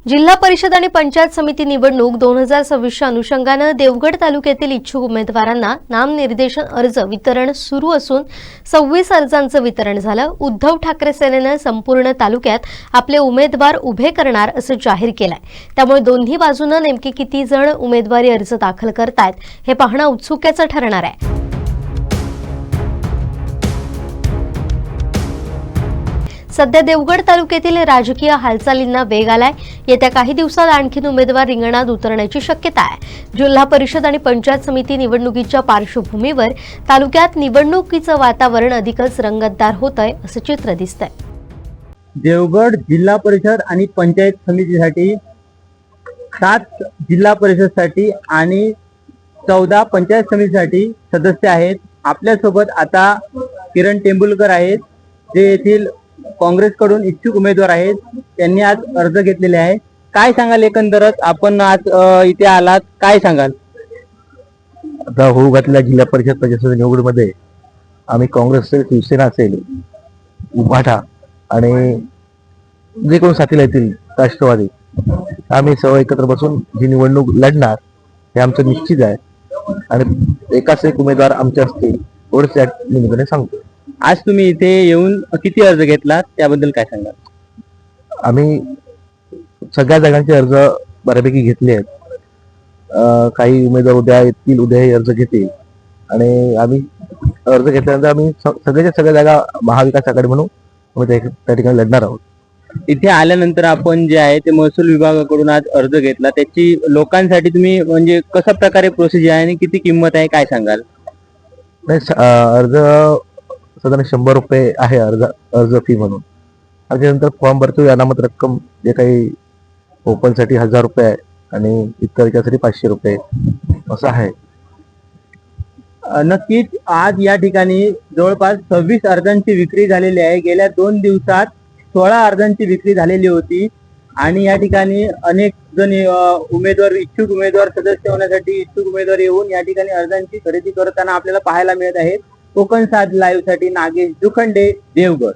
जिल्हा परिषद आणि पंचायत समिती निवडणूक 2026च्या अनुषंगाने देवगड तालुक्यातील इच्छुक उमेदवारांना नामनिर्देशन अर्ज वितरण सुरू असून 26 अर्जांचं वितरण झालं। उद्धव ठाकरे सेनेने संपूर्ण तालुक्यात आपले उमेदवार उभे करणार असं जाहीर केलंय। त्यामुळे दोन्ही बाजूने नेमके किती जण उमेदवारी अर्ज दाखल करतायत हे पाहणं उत्सुकतेचं ठरणार आहे। सध्या देवगड तालुक्यातील राजकीय हालचालींना वेग आलाय। येत्या काही दिवसात आणखीन उमेदवार रिंगणात उतरण्याची शक्यता आहे। जिल्हा परिषद आणि पंचायत समिती निवडणुकीच्या पार्श्वभूमीवर तालुक्यात निवडणुकीचं वातावरण अधिकच रंगतदार होतंय असं चित्र दिसतंय। देवगड जिल्हा परिषद आणि पंचायत समितीसाठी 7 जिल्हा परिषदसाठी आणि 14 पंचायत समितीसाठी सदस्य आहेत। आपल्यासोबत आता किरण टेंबुलकर आहेत, जे येथील काँग्रेसकडून इच्छुक उमेदवार आहेत। त्यांनी आज अर्ज घेतलेले आहे। काय सांगाल एकंदरच आपण आज इथे आलात, काय सांगाल? आता होऊ घातलेल्या जिल्हा परिषद पंचायत निवडणुकीमध्ये आम्ही काँग्रेस असेल, शिवसेना असेल, उभाटा आणि जे कोण साथीला येतील राष्ट्रवादी, आम्ही सर्व एकत्र बसून जी निवडणूक लढणार हे आमचं निश्चित आहे आणि एकाच एक उमेदवार आमचे असतील एवढंच या निमित्ताने सांगतो। आज तुम्ही इथे येऊन किती अर्ज घेतलात त्याबद्दल काय सांगाल? आम्ही सगळ्या जागांचे अर्ज बऱ्यापैकी घेतले आहेत। काही उमेदवार उद्या येतील, उद्याही अर्ज घेतील आणि आम्ही अर्ज घेतल्यानंतर आम्ही सगळ्याच्या सगळ्या जागा महाविकास आघाडी म्हणून त्या ठिकाणी लढणार आहोत। इथे आल्यानंतर आपण जे आहे ते महसूल विभागाकडून आज अर्ज घेतला, त्याची लोकांसाठी तुम्ही म्हणजे कशा प्रकारे प्रोसिजर आहे आणि किती किंमत आहे काय सांगाल? अर्ज साधारण 100 रुपये आहे अर्ज फी म्हणून। त्याच्यानंतर फॉर्म भरतो, अनामत रक्कम जे काही ओपनसाठी 1000 रुपये आहे आणि इतर याच्यासाठी 500 रुपये असं आहे। नक्कीच आज या ठिकाणी जवळपास 26 अर्जांची विक्री झालेली आहे। गेल्या 2 दिवसात 16 अर्जांची विक्री झालेली होती आणि या ठिकाणी अनेक जण उमेदवार, इच्छुक उमेदवार, सदस्य होण्यासाठी इच्छुक उमेदवार येऊन या ठिकाणी अर्जांची खरेदी करताना आपल्याला पाहायला मिळत आहे। कोकण 7 लाईव्ह साठी नागेश दुखंडे, देवगड।